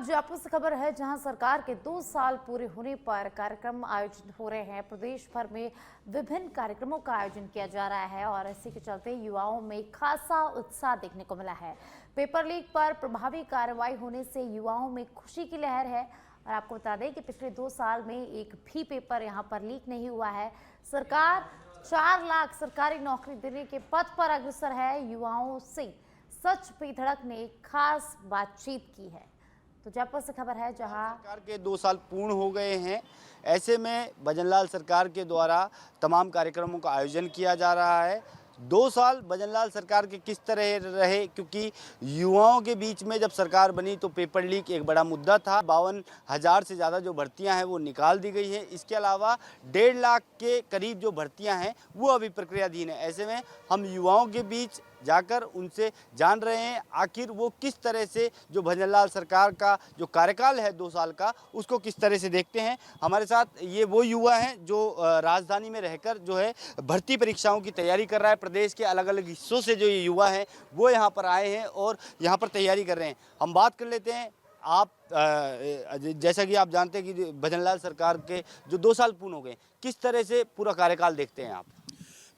जयपुर से खबर है, जहां सरकार के 2 साल पूरे होने पर कार्यक्रम आयोजित हो रहे हैं। प्रदेश भर में विभिन्न कार्यक्रमों का आयोजन किया जा रहा है और इसी के चलते युवाओं में खासा उत्साह देखने को मिला है। पेपर लीक पर प्रभावी कार्रवाई होने से युवाओं में खुशी की लहर है। और आपको बता दें कि पिछले 2 साल में एक भी पेपर यहां पर लीक नहीं हुआ है। सरकार 4 लाख सरकारी नौकरी देने के पथ पर अग्रसर है। युवाओं से सच पे धड़क ने खास बातचीत की है। तो जयपुर से खबर है, जहां सरकार के 2 साल पूर्ण हो गए हैं। ऐसे में भजनलाल सरकार के द्वारा तमाम कार्यक्रमों का आयोजन किया जा रहा है। 2 साल भजनलाल सरकार के किस तरह रहे, क्योंकि युवाओं के बीच में जब सरकार बनी तो पेपर लीक एक बड़ा मुद्दा था। 52,000 से ज़्यादा जो भर्तियां हैं वो निकाल दी गई हैं। इसके अलावा 1.5 लाख के करीब जो भर्तियां हैं वो अभी प्रक्रियाधीन है। ऐसे में हम युवाओं के बीच जाकर उनसे जान रहे हैं आखिर वो किस तरह से जो भजनलाल सरकार का जो कार्यकाल है 2 साल का, उसको किस तरह से देखते हैं। हमारे साथ ये वो युवा हैं जो राजधानी में रहकर जो है भर्ती परीक्षाओं की तैयारी कर रहा है। प्रदेश के अलग अलग हिस्सों से जो ये युवा हैं वो यहाँ पर आए हैं और यहाँ पर तैयारी कर रहे हैं। हम बात कर लेते हैं। आप जैसा कि आप जानते हैं कि भजनलाल सरकार के जो 2 साल पूर्ण हो गए, किस तरह से पूरा कार्यकाल देखते हैं आप?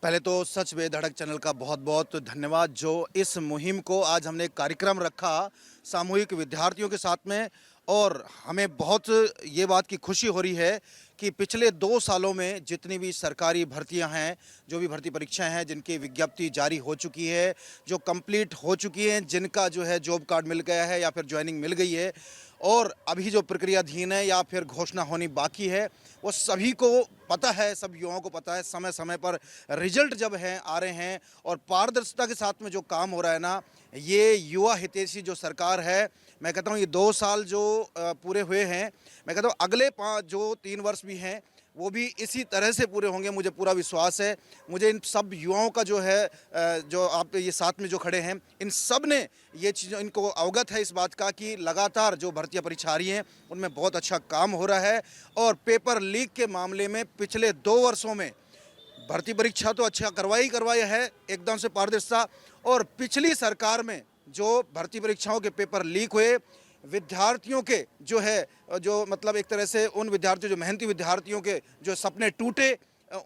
पहले तो सच पे धड़क चैनल का बहुत बहुत धन्यवाद, जो इस मुहिम को आज हमने एक कार्यक्रम रखा सामूहिक विद्यार्थियों के साथ में। और हमें बहुत ये बात की खुशी हो रही है कि पिछले 2 सालों में जितनी भी सरकारी भर्तियां हैं, जो भी भर्ती परीक्षाएं हैं, जिनकी विज्ञप्ति जारी हो चुकी है, जो कंप्लीट हो चुकी हैं, जिनका जो है जॉब कार्ड मिल गया है या फिर ज्वाइनिंग मिल गई है, और अभी जो प्रक्रियाधीन है या फिर घोषणा होनी बाकी है, वो सभी को पता है, सब युवाओं को पता है। समय समय पर रिजल्ट जब हैं आ रहे हैं और पारदर्शिता के साथ में जो काम हो रहा है ना, ये युवा हितैषी जो सरकार है, मैं कहता हूँ ये 2 साल जो पूरे हुए हैं, मैं कहता हूँ अगले 3 वर्ष भी हैं वो भी इसी तरह से पूरे होंगे, मुझे पूरा विश्वास है। मुझे इन सब युवाओं का जो है जो आप ये साथ में जो खड़े हैं, इन सब ने ये चीज़, इनको अवगत है इस बात का कि लगातार जो भर्तियां परीक्षा आ रही हैं उनमें बहुत अच्छा काम हो रहा है। और पेपर लीक के मामले में पिछले 2 वर्षों में भर्ती परीक्षा तो अच्छा करवाई है, एकदम से पारदर्शिता। और पिछली सरकार में जो भर्ती परीक्षाओं के पेपर लीक हुए, विद्यार्थियों के जो है जो मतलब एक तरह से उन विद्यार्थियों, जो मेहनती विद्यार्थियों के जो सपने टूटे,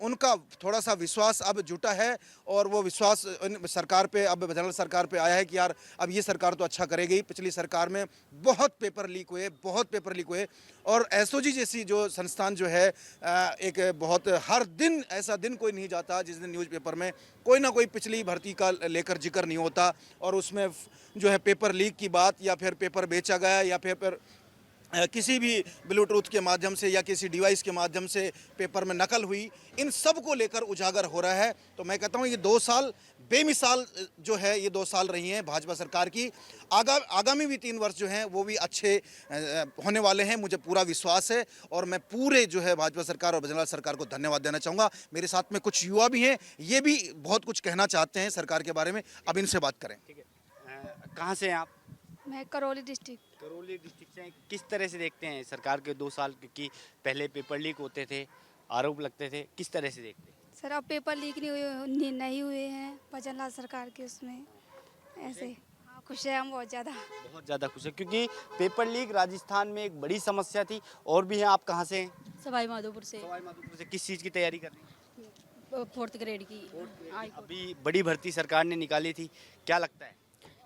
उनका थोड़ा सा विश्वास अब जुटा है। और वो विश्वास सरकार पे, अब भजनलाल सरकार पे आया है कि यार अब ये सरकार तो अच्छा करेगी। पिछली सरकार में बहुत पेपर लीक हुए और एसओजी जैसी जो संस्थान जो है एक बहुत, हर दिन ऐसा दिन कोई नहीं जाता जिस दिन न्यूज़पेपर में कोई ना कोई पिछली भर्ती का लेकर जिक्र नहीं होता। और उसमें जो है पेपर लीक की बात, या फिर पेपर बेचा गया, या पेपर किसी भी ब्लूटूथ के माध्यम से या किसी डिवाइस के माध्यम से पेपर में नकल हुई, इन सब को लेकर उजागर हो रहा है। तो मैं कहता हूँ ये 2 साल बेमिसाल जो है, ये 2 साल रही हैं भाजपा सरकार की। आगामी भी 3 वर्ष जो हैं वो भी अच्छे होने वाले हैं, मुझे पूरा विश्वास है। और मैं पूरे जो है भाजपा सरकार और भजनलाल सरकार को धन्यवाद देना चाहूँगा। मेरे साथ में कुछ युवा भी हैं, ये भी बहुत कुछ कहना चाहते हैं सरकार के बारे में। अब इनसे बात करें। ठीक है, कहाँ से हैं आप? मैं करौली डिस्ट्रिक्ट। करौली डिस्ट्रिक्ट से। किस तरह से देखते हैं सरकार के 2 साल, क्योंकि पहले पेपर लीक होते थे, आरोप लगते थे, किस तरह से देखते हैं? सर अब पेपर लीक नहीं हुए हैं भजनलाल सरकार के उसमें, ऐसे। हाँ, खुश है हम बहुत ज़्यादा खुश है, क्योंकि पेपर लीक राजस्थान में एक बड़ी समस्या थी। और भी हैं, आप कहाँ से हैं? सवाई माधोपुर से। सवाई माधोपुर से। किस चीज़ की तैयारी कर रही हैं? 4th ग्रेड की। अभी बड़ी भर्ती सरकार ने निकाली थी, क्या लगता है?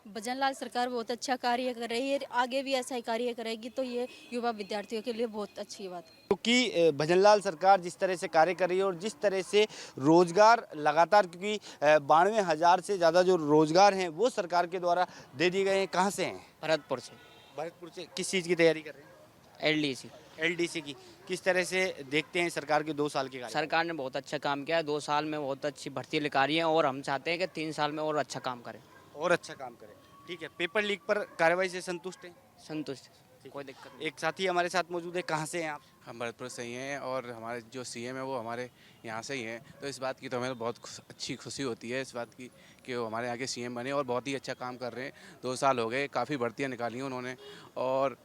भजनलाल सरकार बहुत अच्छा कार्य कर रही है, आगे भी ऐसा ही कार्य करेगी तो ये युवा विद्यार्थियों के लिए बहुत अच्छी बात है। क्योंकि भजनलाल सरकार जिस तरह से कार्य कर रही है और जिस तरह से रोजगार लगातार, क्योंकि 92,000 से ज़्यादा जो रोजगार हैं वो सरकार के द्वारा दे दिए गए हैं। कहाँ से हैं? भरतपुर से। भरतपुर से। किस चीज़ की तैयारी कर रहे हैं? एलडीसी। एलडीसी की। किस तरह से देखते हैं सरकार के 2 साल के कार्य? सरकार ने बहुत अच्छा काम किया है, 2 साल में बहुत अच्छी भर्ती निकाली है और हम चाहते हैं कि 3 साल में और अच्छा काम करें। और अच्छा काम करें, ठीक है। पेपर लीक पर कार्रवाई से संतुष्ट हैं? संतुष्ट, कोई दिक्कत नहीं। एक साथी हमारे साथ मौजूद है, कहाँ से हैं आप? हम भरतपुर से ही हैं और हमारे जो सीएम है वो हमारे यहाँ से ही हैं। तो इस बात की तो हमें बहुत अच्छी खुशी होती है इस बात की कि वो हमारे यहाँ के सीएम बने और बहुत ही अच्छा काम कर रहे हैं। 2 साल हो गए, काफ़ी भर्तियाँ निकाली हैं उन्होंने और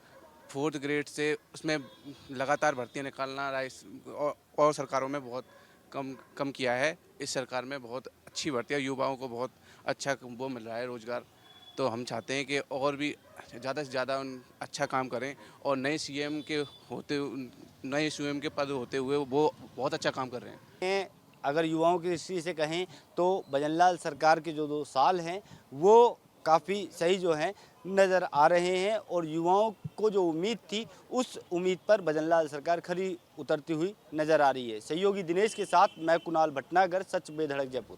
4th ग्रेड से उसमें लगातार भर्तियाँ निकालना और सरकारों में बहुत कम किया है। इस सरकार में बहुत अच्छी भर्तियाँ, युवाओं को बहुत अच्छा वो मिल रहा है रोज़गार। तो हम चाहते हैं कि और भी ज़्यादा से ज़्यादा अच्छा काम करें और नए सीएम के पद होते हुए वो बहुत अच्छा काम कर रहे हैं। अगर युवाओं की दृष्टि से कहें तो भजनलाल सरकार के जो 2 साल हैं वो काफ़ी सही जो हैं नज़र आ रहे हैं और युवाओं को जो उम्मीद थी उस उम्मीद पर भजनलाल सरकार खरी उतरती हुई नज़र आ रही है। सहयोगी दिनेश के साथ मैं कुणाल भटनागर, सच बेधड़क जयपुर।